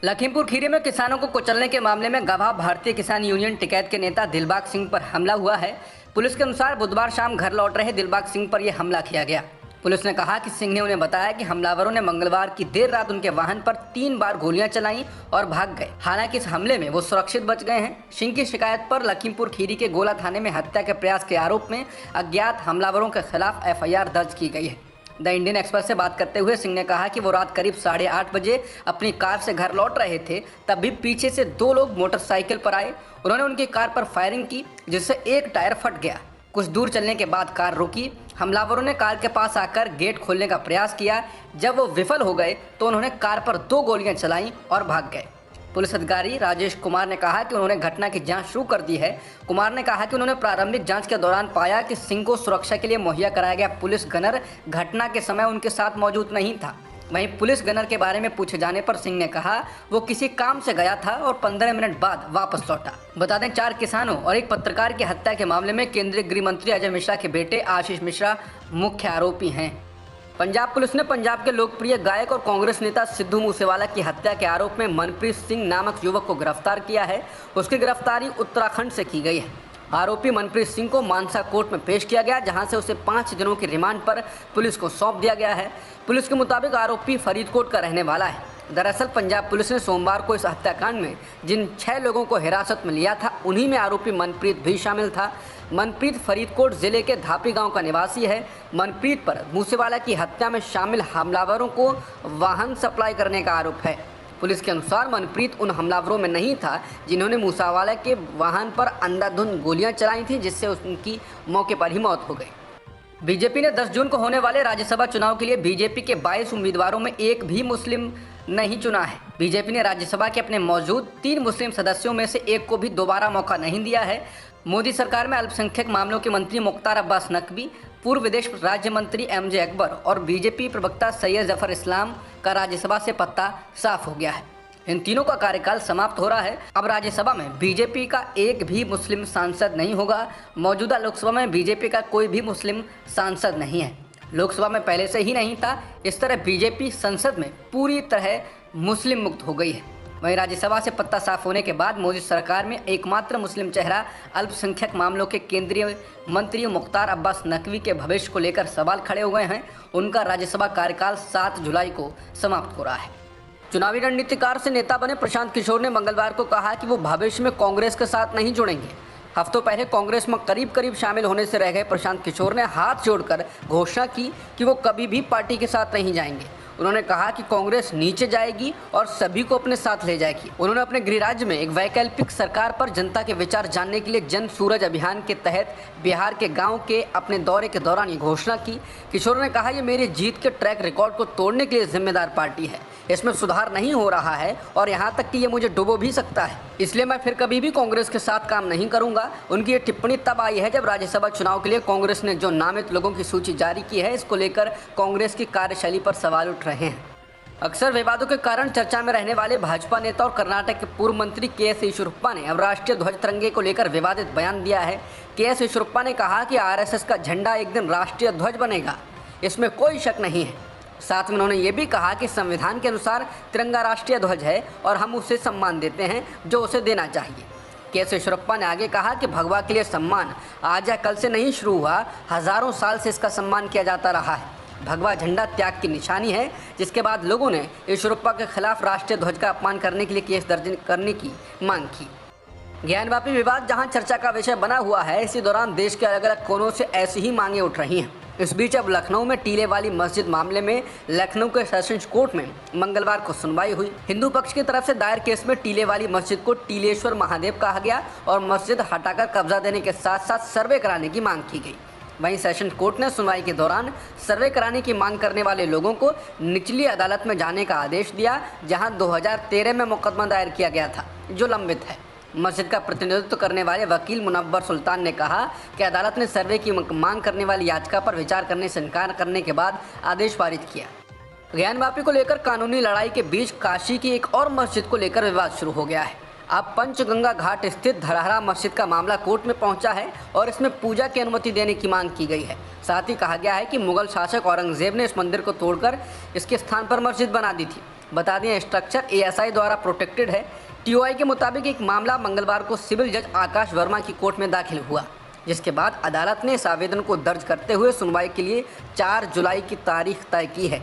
लखीमपुर खीरी में किसानों को कुचलने के मामले में गवाह भारतीय किसान यूनियन टिकैत के नेता दिलबाग सिंह पर हमला हुआ है। पुलिस के अनुसार बुधवार शाम घर लौट रहे दिलबाग सिंह पर यह हमला किया गया। पुलिस ने कहा कि सिंह ने उन्हें बताया कि हमलावरों ने मंगलवार की देर रात उनके वाहन पर 3 बार गोलियां चलाईं और भाग गए। हालांकि इस हमले में वो सुरक्षित बच गए हैं। सिंह की शिकायत पर लखीमपुर खीरी के गोला थाने में हत्या के प्रयास के आरोप में अज्ञात हमलावरों के खिलाफ FIR दर्ज की गई है। द इंडियन एक्सप्रेस से बात करते हुए सिंह ने कहा कि वो रात करीब 8:30 बजे अपनी कार से घर लौट रहे थे, तभी पीछे से 2 लोग मोटरसाइकिल पर आए। उन्होंने उनकी कार पर फायरिंग की, जिससे एक टायर फट गया। कुछ दूर चलने के बाद कार रुकी। हमलावरों ने कार के पास आकर गेट खोलने का प्रयास किया। जब वो विफल हो गए तो उन्होंने कार पर 2 गोलियां चलाईं और भाग गए। पुलिस अधिकारी राजेश कुमार ने कहा कि उन्होंने घटना की जांच शुरू कर दी है। कुमार ने कहा कि उन्होंने प्रारंभिक जांच के दौरान पाया कि सिंह को सुरक्षा के लिए मुहैया कराया गया पुलिस गनर घटना के समय उनके साथ मौजूद नहीं था। वहीं पुलिस गनर के बारे में पूछे जाने पर सिंह ने कहा वो किसी काम से गया था और 15 मिनट बाद वापस लौटा। बता दें, 4 किसानों और एक पत्रकार की हत्या के मामले में केंद्रीय गृह मंत्री अजय मिश्रा के बेटे आशीष मिश्रा मुख्य आरोपी हैं। पंजाब पुलिस ने पंजाब के लोकप्रिय गायक और कांग्रेस नेता सिद्धू मूसेवाला की हत्या के आरोप में मनप्रीत सिंह नामक युवक को गिरफ्तार किया है। उसकी गिरफ्तारी उत्तराखंड से की गई है। आरोपी मनप्रीत सिंह को मानसा कोर्ट में पेश किया गया, जहां से उसे 5 दिनों की रिमांड पर पुलिस को सौंप दिया गया है। पुलिस के मुताबिक आरोपी फरीदकोट का रहने वाला है। दरअसल पंजाब पुलिस ने सोमवार को इस हत्याकांड में जिन 6 लोगों को हिरासत में लिया था, उन्हीं में आरोपी मनप्रीत भी शामिल था। मनप्रीत फरीदकोट जिले के धापी गांव का निवासी है। मनप्रीत पर मूसेवाला की हत्या में शामिल हमलावरों को वाहन सप्लाई करने का आरोप है। पुलिस के अनुसार मनप्रीत उन हमलावरों में नहीं था जिन्होंने मूसेवाला के वाहन पर अंधाधुंध गोलियां चलाई थी, जिससे उनकी मौके पर ही मौत हो गई। बीजेपी ने 10 जून को होने वाले राज्यसभा चुनाव के लिए बीजेपी के 22 उम्मीदवारों में एक भी मुस्लिम नहीं चुना है। बीजेपी ने राज्यसभा के अपने मौजूद 3 मुस्लिम सदस्यों में से एक को भी दोबारा मौका नहीं दिया है। मोदी सरकार में अल्पसंख्यक मामलों के मंत्री मुख्तार अब्बास नकवी, पूर्व विदेश राज्य मंत्री MJ अकबर और बीजेपी प्रवक्ता सैयद जफर इस्लाम का राज्यसभा से पत्ता साफ हो गया है। इन तीनों का कार्यकाल समाप्त हो रहा है। अब राज्यसभा में बीजेपी का एक भी मुस्लिम सांसद नहीं होगा। मौजूदा लोकसभा में बीजेपी का कोई भी मुस्लिम सांसद नहीं है। लोकसभा में पहले से ही नहीं था। इस तरह बीजेपी संसद में पूरी तरह मुस्लिम मुक्त हो गई है। वहीं राज्यसभा से पत्ता साफ होने के बाद मोदी सरकार में एकमात्र मुस्लिम चेहरा अल्पसंख्यक मामलों के केंद्रीय मंत्री मुख्तार अब्बास नकवी के भविष्य को लेकर सवाल खड़े हुए हैं। उनका राज्यसभा कार्यकाल 7 जुलाई को समाप्त हो रहा है। चुनावी रणनीतिकार से नेता बने प्रशांत किशोर ने मंगलवार को कहा कि वो भविष्य में कांग्रेस के साथ नहीं जुड़ेंगे। हफ्तों पहले कांग्रेस में करीब शामिल होने से रह गए प्रशांत किशोर ने हाथ जोड़कर घोषणा की कि वो कभी भी पार्टी के साथ नहीं जाएंगे। उन्होंने कहा कि कांग्रेस नीचे जाएगी और सभी को अपने साथ ले जाएगी। उन्होंने अपने गृह राज्य में एक वैकल्पिक सरकार पर जनता के विचार जानने के लिए जन सूरज अभियान के तहत बिहार के गांव के अपने दौरे के दौरान ये घोषणा की। किशोर ने कहा, ये मेरी जीत के ट्रैक रिकॉर्ड को तोड़ने के लिए जिम्मेदार पार्टी है। इसमें सुधार नहीं हो रहा है और यहाँ तक कि ये मुझे डुबो भी सकता है, इसलिए मैं फिर कभी भी कांग्रेस के साथ काम नहीं करूंगा। उनकी ये टिप्पणी तब आई है जब राज्यसभा चुनाव के लिए कांग्रेस ने जो नामित लोगों की सूची जारी की है, इसको लेकर कांग्रेस की कार्यशैली पर सवाल उठ रहे हैं। अक्सर विवादों के कारण चर्चा में रहने वाले भाजपा नेता और कर्नाटक के पूर्व मंत्री KS येचुरप्पा ने अब राष्ट्रीय ध्वज तिरंगे को लेकर विवादित बयान दिया है। KS येचुरप्पा ने कहा कि RSS का झंडा एक दिन राष्ट्रीय ध्वज बनेगा, इसमें कोई शक नहीं है। साथ में उन्होंने ये भी कहा कि संविधान के अनुसार तिरंगा राष्ट्रीय ध्वज है और हम उसे सम्मान देते हैं जो उसे देना चाहिए। KS येचुरप्पा ने आगे कहा कि भगवा के लिए सम्मान आज या कल से नहीं शुरू हुआ, हजारों साल से इसका सम्मान किया जाता रहा है। भगवा झंडा त्याग की निशानी है, जिसके बाद लोगों ने येचुरप्पा के खिलाफ राष्ट्रीय ध्वज का अपमान करने के लिए केस दर्ज करने की मांग की। ज्ञानवापी विवाद जहां चर्चा का विषय बना हुआ है, इसी दौरान देश के अलग अलग कोनों से ऐसी ही मांगें उठ रही हैं। इस बीच अब लखनऊ में टीले वाली मस्जिद मामले में लखनऊ के सेशंस कोर्ट में मंगलवार को सुनवाई हुई। हिंदू पक्ष की तरफ से दायर केस में टीले वाली मस्जिद को टीलेश्वर महादेव कहा गया और मस्जिद हटाकर कब्जा देने के साथ साथ सर्वे कराने की मांग की गई। वहीं सेशन कोर्ट ने सुनवाई के दौरान सर्वे कराने की मांग करने वाले लोगों को निचली अदालत में जाने का आदेश दिया, जहां 2013 में मुकदमा दायर किया गया था जो लंबित है। मस्जिद का प्रतिनिधित्व करने वाले वकील मुनव्वर सुल्तान ने कहा कि अदालत ने सर्वे की मांग करने वाली याचिका पर विचार करने से इनकार करने के बाद आदेश पारित किया। ज्ञानवापी को लेकर कानूनी लड़ाई के बीच काशी की एक और मस्जिद को लेकर विवाद शुरू हो गया है। अब पंचगंगा घाट स्थित धरहरा मस्जिद का मामला कोर्ट में पहुंचा है और इसमें पूजा की अनुमति देने की मांग की गई है। साथ ही कहा गया है कि मुगल शासक औरंगजेब ने इस मंदिर को तोड़कर इसके स्थान पर मस्जिद बना दी थी। बता दें, स्ट्रक्चर ASI द्वारा प्रोटेक्टेड है। TOI के मुताबिक एक मामला मंगलवार को सिविल जज आकाश वर्मा की कोर्ट में दाखिल हुआ, जिसके बाद अदालत ने इस आवेदन को दर्ज करते हुए सुनवाई के लिए 4 जुलाई की तारीख तय की है।